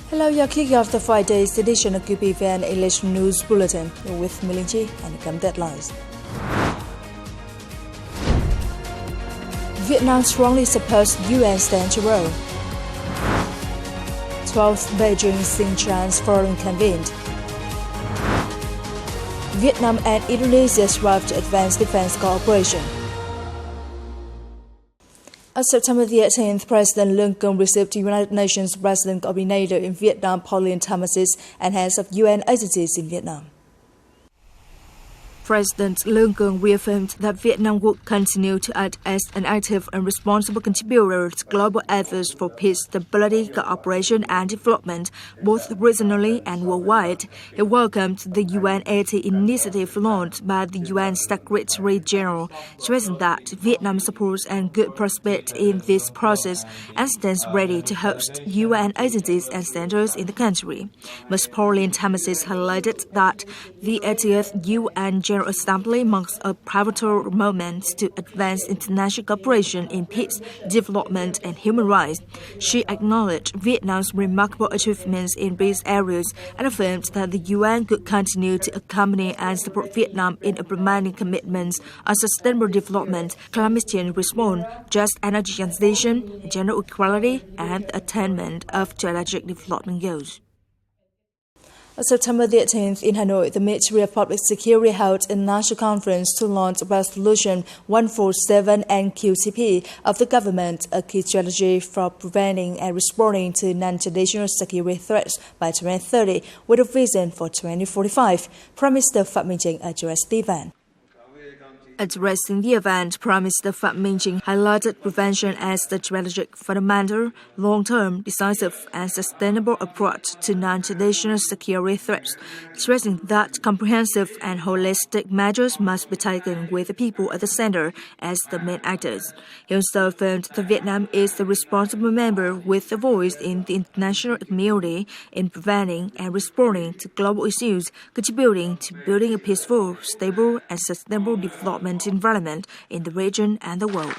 Hello, you're kicking off the Friday's edition of QPVN English News Bulletin. You're with Milinchi and the come deadlines. Vietnam strongly supports UN stand to row. 12th Beijing XIANGSHAN Forum convened. Vietnam and Indonesia strive to advance defense cooperation. On September the 18th, President Lương Cường received the United Nations Resident Coordinator in Vietnam, Pauline Thomasis, and heads of UN agencies in Vietnam. President Lương Cường reaffirmed that Vietnam would continue to act as an active and responsible contributor to global efforts for peace, stability, cooperation, and development, both regionally and worldwide. He welcomed the UN-80 initiative launched by the UN Secretary General, stressing that Vietnam supports and good prospects in this process and stands ready to host UN agencies and centers in the country. Ms. Pauline Thomasis highlighted that the 80th UN General Assembly marks a pivotal moment to advance international cooperation in peace, development, and human rights. She acknowledged Vietnam's remarkable achievements in these areas and affirmed that the UN could continue to accompany and support Vietnam in implementing commitments on sustainable development, climate change response, just energy transition, gender equality, and the attainment of strategic development goals. On September the 18th in Hanoi, the Ministry of Public Security held a national conference to launch Resolution 147 NQCP of the government, a key strategy for preventing and responding to non-traditional security threats by 2030 with a vision for 2045. Prime Minister Phạm Minh Chính addressed the event. Addressing the event, Prime Minister Phạm Minh Chính highlighted prevention as the strategic, fundamental, long-term, decisive, and sustainable approach to non-traditional security threats, stressing that comprehensive and holistic measures must be taken with the people at the center as the main actors. He also affirmed that Vietnam is the responsible member with a voice in the international community in preventing and responding to global issues, contributing to building a peaceful, stable, and sustainable development environment in the region and the world.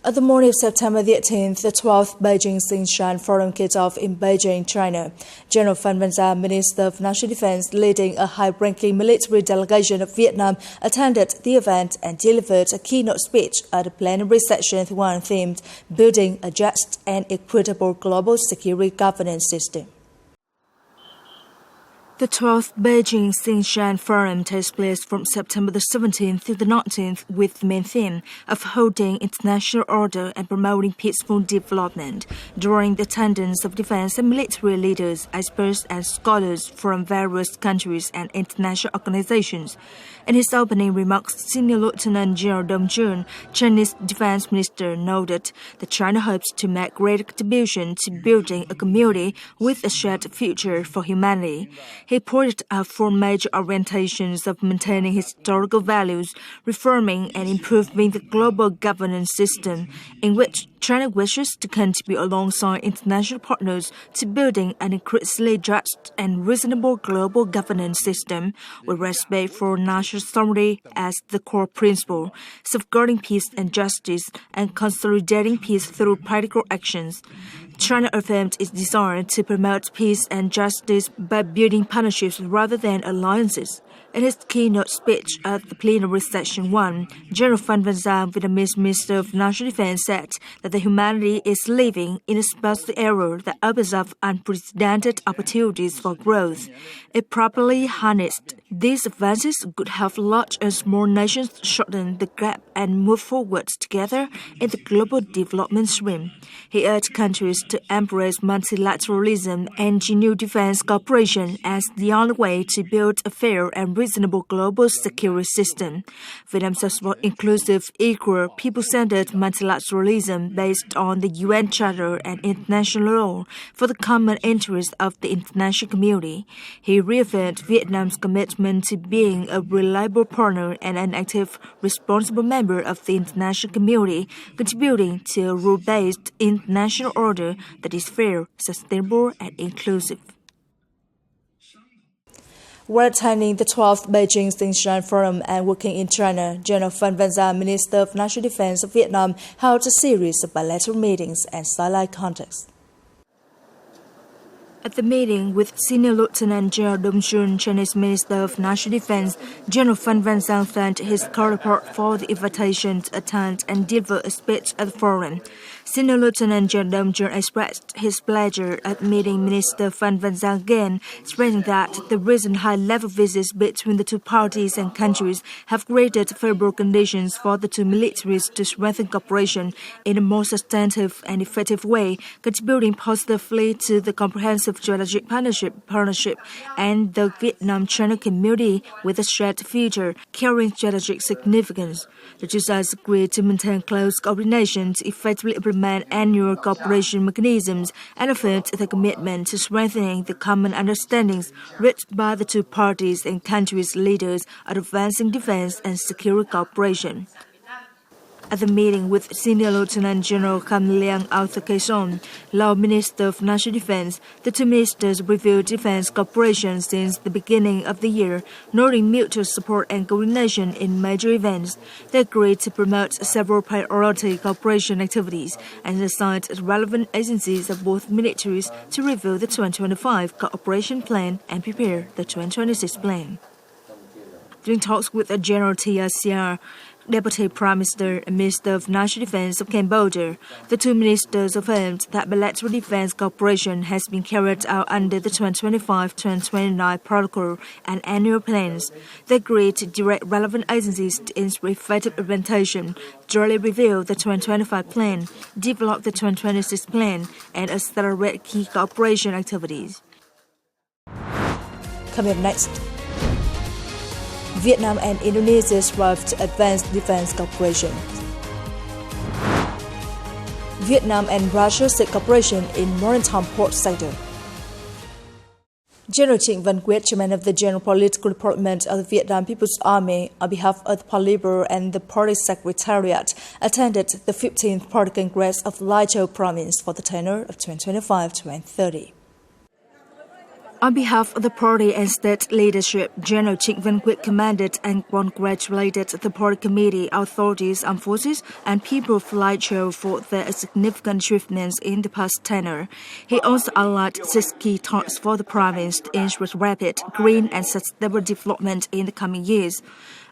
At the morning of September the 18th, the 12th Beijing XIANGSHAN Forum kicked off in Beijing, China. General Phan Van Gia, Minister of National Defense, leading a high-ranking military delegation of Vietnam, attended the event and delivered a keynote speech at a plenary session one themed Building a Just and Equitable Global Security Governance System. The 12th Beijing XIANGSHAN Forum takes place from September the 17th to the 19th with the main theme of holding international order and promoting peaceful development. During the attendance of defense and military leaders, experts and scholars from various countries and international organizations. In his opening remarks, Senior Lieutenant General Dong Jun, Chinese Defense Minister, noted that China hopes to make great contribution to building a community with a shared future for humanity. He pointed out four major orientations of maintaining historical values, reforming and improving the global governance system, in which China wishes to contribute alongside international partners to building an increasingly just and reasonable global governance system with respect for national sovereignty as the core principle, safeguarding peace and justice, and consolidating peace through practical actions. China affirmed its desire to promote peace and justice by building partnerships rather than alliances. In his keynote speech at the plenary session 1, General Phan Van Gia, Vietnamese Minister of National Defense, said that the humanity is living in a special era that opens up unprecedented opportunities for growth. If properly harnessed, these advances could help large and small nations shorten the gap and move forward together in the global development stream. He urged countries to embrace multilateralism and genuine defense cooperation as the only way to build a fair and reasonable global security system. Vietnam supports inclusive, equal, people-centered multilateralism based on the UN Charter and international law for the common interest of the international community. He reaffirmed Vietnam's commitment to being a reliable partner and an active, responsible member of the international community, contributing to a rule-based international order that is fair, sustainable, and inclusive. While attending the 12th Beijing XIANGSHAN Forum and working in China, General Phan Van Giang, Minister of National Defense of Vietnam, held a series of bilateral meetings and satellite contacts. At the meeting with Senior Lieutenant General Dong Jun, Chinese Minister of National Defense, General Phan Van Giang thanked his counterpart for the invitation to attend and deliver a speech at the forum. Senior Lieutenant General Dong Jun expressed his pleasure at meeting Minister Phan Van Giang again, explaining that the recent high-level visits between the two parties and countries have created favorable conditions for the two militaries to strengthen cooperation in a more substantive and effective way, contributing positively to the comprehensive strategic partnership and the Vietnam-China community with a shared future carrying strategic significance. The two sides agreed to maintain close coordination to effectively implement annual cooperation mechanisms and affirmed the commitment to strengthening the common understandings reached by the two parties and countries' leaders at advancing defense and security cooperation. At the meeting with Senior Lieutenant General Cam Liang Arthur Quezon, Lao Minister of National Defense, the two ministers reviewed defense cooperation since the beginning of the year, noting mutual support and coordination in major events. They agreed to promote several priority cooperation activities and assigned relevant agencies of both militaries to review the 2025 cooperation plan and prepare the 2026 plan. During talks with General Theo, Deputy Prime Minister and Minister of National Defense of Cambodia, the two ministers affirmed that bilateral defense cooperation has been carried out under the 2025-2029 protocol and annual plans. They agreed to direct relevant agencies to ensure effective implementation, thoroughly review the 2025 plan, develop the 2026 plan, and accelerate key cooperation activities. Coming up next, Vietnam and Indonesia strive to advance defense cooperation. Vietnam and Russia seek cooperation in maritime port sector. General Trịnh Văn Quyết, chairman of the General Political Department of the Vietnam People's Army, on behalf of the Politburo and the party secretariat, attended the 15th Party Congress of Lai Châu Province for the tenure of 2025-2030. On behalf of the party and state leadership, General Trịnh Văn Quyết commended and congratulated the party committee, authorities, armed forces, and people of Lai Châu for their significant achievements in the past tenure. He also outlined 6 key tasks for the province to ensure rapid, green, and sustainable development in the coming years.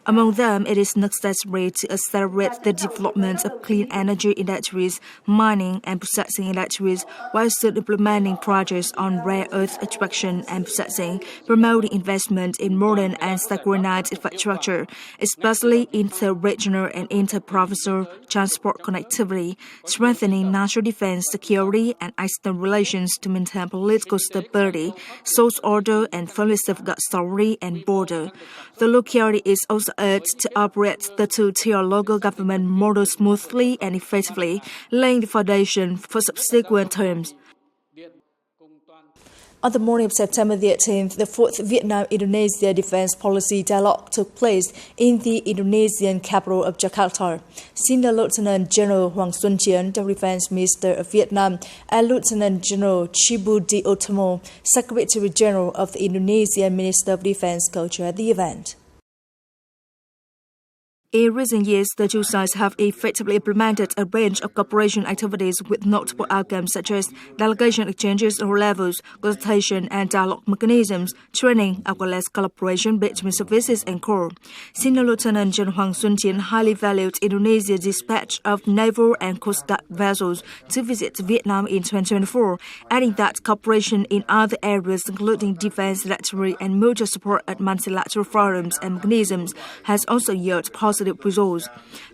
Among them, it is necessary to accelerate the development of clean energy industries, mining and processing industries, while still implementing projects on rare earth extraction and processing, promoting investment in modern and synchronized infrastructure, especially inter-regional and inter-provincial transport connectivity, strengthening national defense, security, and external relations to maintain political stability, social order, and fully safeguard sovereignty and border. The locality is also urged to operate the two-tier local government model smoothly and effectively, laying the foundation for subsequent terms. On the morning of September the 18th, the 4th Vietnam-Indonesia Defense Policy Dialogue took place in the Indonesian capital of Jakarta. Senior Lieutenant General Hoàng Xuân Chiến, the Defense Minister of Vietnam, and Lieutenant General Chibudi Otomo, Secretary General of the Indonesian Minister of Defense, co-chaired the event. In recent years, the two sides have effectively implemented a range of cooperation activities with notable outcomes such as delegation exchanges at all levels, consultation and dialogue mechanisms, training, as well as collaboration between services and corps. Senior Lieutenant General Hoàng Xuân Chiến highly valued Indonesia's dispatch of naval and coast guard vessels to visit Vietnam in 2024, adding that cooperation in other areas, including defense, military, and mutual support at multilateral forums and mechanisms, has also yielded positive results.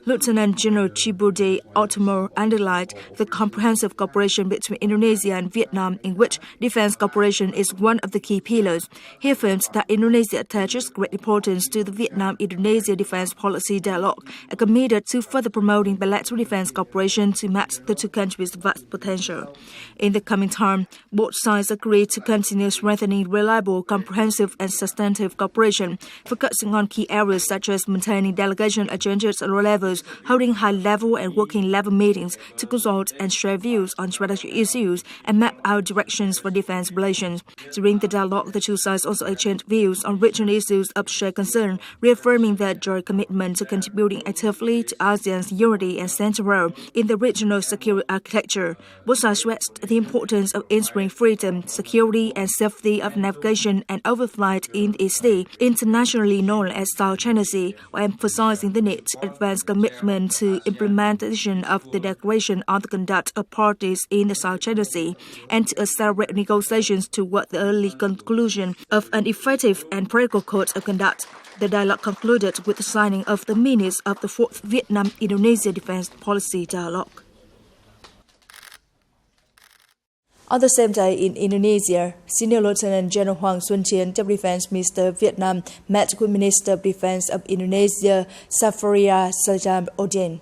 Lieutenant General Chibudi Otomo underlined the comprehensive cooperation between Indonesia and Vietnam, in which defense cooperation is one of the key pillars. He affirmed that Indonesia attaches great importance to the Vietnam-Indonesia Defense Policy Dialogue and committed to further promoting bilateral defense cooperation to match the two countries' vast potential. In the coming time, both sides agreed to continue strengthening reliable, comprehensive, and substantive cooperation, focusing on key areas such as maintaining delegation cooperation agendas at all levels, holding high-level and working-level meetings to consult and share views on strategic issues and map out directions for defense relations. During the dialogue, the two sides also exchanged views on regional issues of shared concern, reaffirming their joint commitment to contributing actively to ASEAN's unity and central role in the regional security architecture. Both sides stressed the importance of ensuring freedom, security, and safety of navigation and overflight in the East Sea, internationally known as South China Sea, while emphasizing the need to advance commitment to implementation of the Declaration on the Conduct of Parties in the South China Sea, and to accelerate negotiations toward the early conclusion of an effective and practical code of conduct. The dialogue concluded with the signing of the minutes of the 4th Vietnam-Indonesia Defense Policy Dialogue. On the same day in Indonesia, Senior Lieutenant General Hoàng Xuân Chiến, Deputy Defense Minister of Vietnam, met with Minister of Defense of Indonesia, Safaria Syamjudin.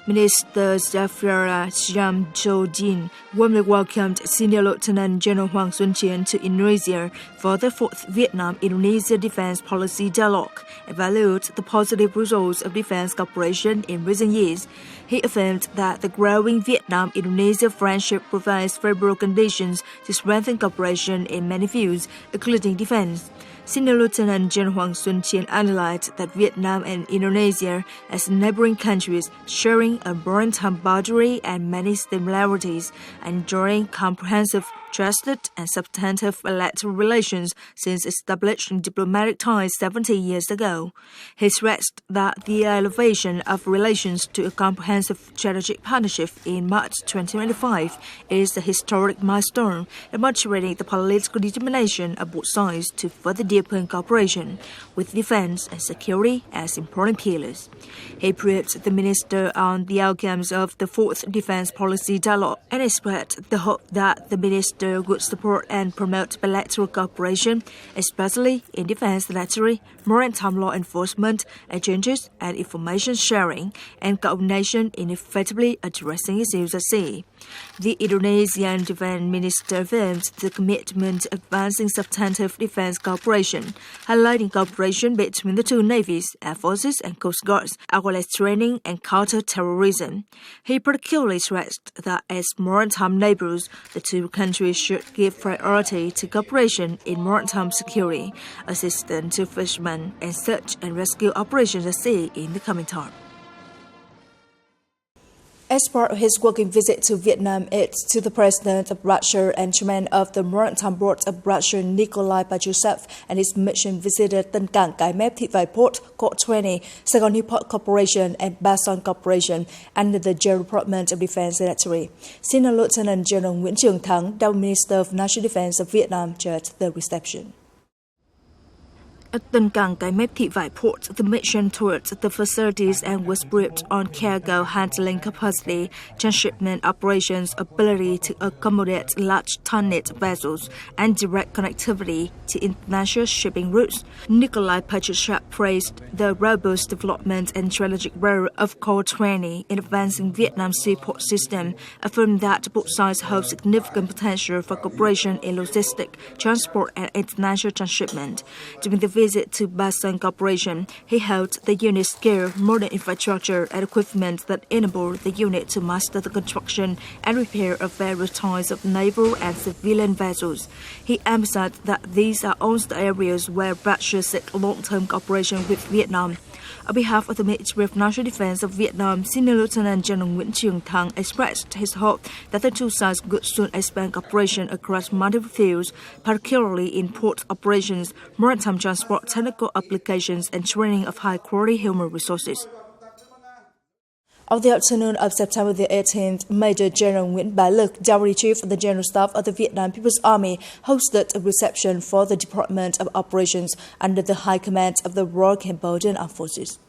Minister Safaria Syamjudin warmly welcomed Senior Lieutenant General Hoàng Xuân Chiến to Indonesia for the 4th Vietnam-Indonesia Defense Policy Dialogue and valued the positive results of defense cooperation in recent years. He affirmed that the growing Vietnam-Indonesia friendship provides favorable conditions to strengthen cooperation in many fields, including defense. Senior Lieutenant General Hoàng Xuân Chiến analyzed that Vietnam and Indonesia, as neighboring countries, sharing a maritime boundary and many similarities, enjoying comprehensive, trusted, and substantive bilateral relations since establishing diplomatic ties 70 years ago. He stressed that the elevation of relations to a comprehensive strategic partnership in March 2025 is a historic milestone, demonstrating the political determination of both sides to further deepen cooperation with defense and security as important pillars. He briefed the minister on the outcomes of the 4th Defense Policy Dialogue and expressed the hope that the minister would support and promote bilateral cooperation, especially in defense secretary, maritime law enforcement, exchanges and information sharing, and coordination in effectively addressing issues at sea. The Indonesian defense minister affirmed the commitment to advancing substantive defense cooperation, highlighting cooperation between the two navies, air forces, and coast guards, as well as training and counter-terrorism. He particularly stressed that as maritime neighbors, the two countries should give priority to cooperation in maritime security, assistance to fishermen, and search and rescue operations at sea in the coming time. As part of his working visit to Vietnam, it's to the President of Russia and Chairman of the Maritime Board of Russia, Nikolai Patrushev, and his mission visited Tân Cảng Cái Mép Thị Vải Port, Port 20, Saigon Newport Corporation, and Bason Corporation under the General Department of Defense Secretary. Senior Lieutenant General Nguyễn Trường Thắng, Deputy Minister of National Defense of Vietnam, chaired the reception. At Tân Cảng Cái Mép Thị Vải Port, the mission toured the facilities and was briefed on cargo handling capacity, transshipment operations, ability to accommodate large tonnage vessels, and direct connectivity to international shipping routes. Nikolai Patrushev praised the robust development and strategic role of Port 20 in advancing Vietnam's seaport system, affirming that both sides hold significant potential for cooperation in logistics, transport, and international transshipment. During the visit to Bason Corporation, he held the unit's scale, modern infrastructure, and equipment that enable the unit to master the construction and repair of various types of naval and civilian vessels. He emphasized that these are also the areas where Russia seeks long-term cooperation with Vietnam. On behalf of the Ministry of National Defense of Vietnam, Senior Lieutenant General Nguyễn Trường Thắng expressed his hope that the two sides could soon expand cooperation across multiple fields, particularly in port operations, maritime transport, technical applications, and training of high-quality human resources. On the afternoon of September the 18th, Major General Nguyễn Bá Lực, Deputy Chief of the General Staff of the Vietnam People's Army, hosted a reception for the Department of Operations under the High Command of the Royal Cambodian Armed Forces.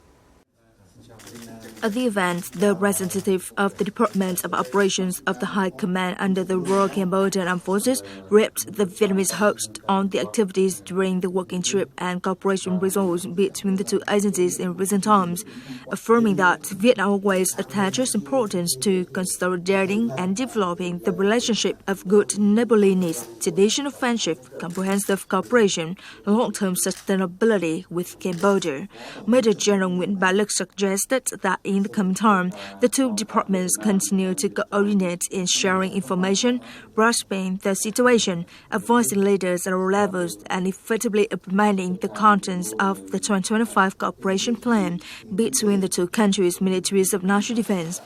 At the event, the representative of the Department of Operations of the High Command under the Royal Cambodian Armed Forces repped the Vietnamese host on the activities during the working trip and cooperation results between the two agencies in recent times, affirming that Vietnam always attaches importance to consolidating and developing the relationship of good neighborliness, traditional friendship, comprehensive cooperation, long-term sustainability with Cambodia. Major General Nguyễn Bá Lực suggested that in the coming time, the two departments continue to coordinate in sharing information, grasping the situation, advising leaders at all levels, and effectively implementing the contents of the 2025 cooperation plan between the two countries' militaries of national defense.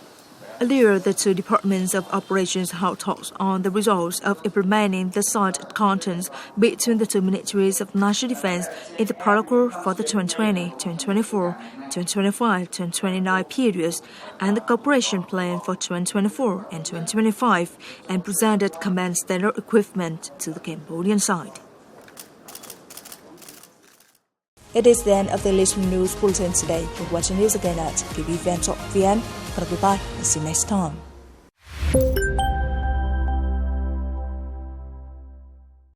Earlier, the two departments of operations held talks on the results of implementing the signed contents between the two ministries of national defense in the protocol for the 2020, 2024, 2025, 2029 periods and the cooperation plan for 2024 and 2025 and presented command standard equipment to the Cambodian side. It is the end of the listening news bulletin today. We'll watch the news again at qpvn.vn. Goodbye and see you next time.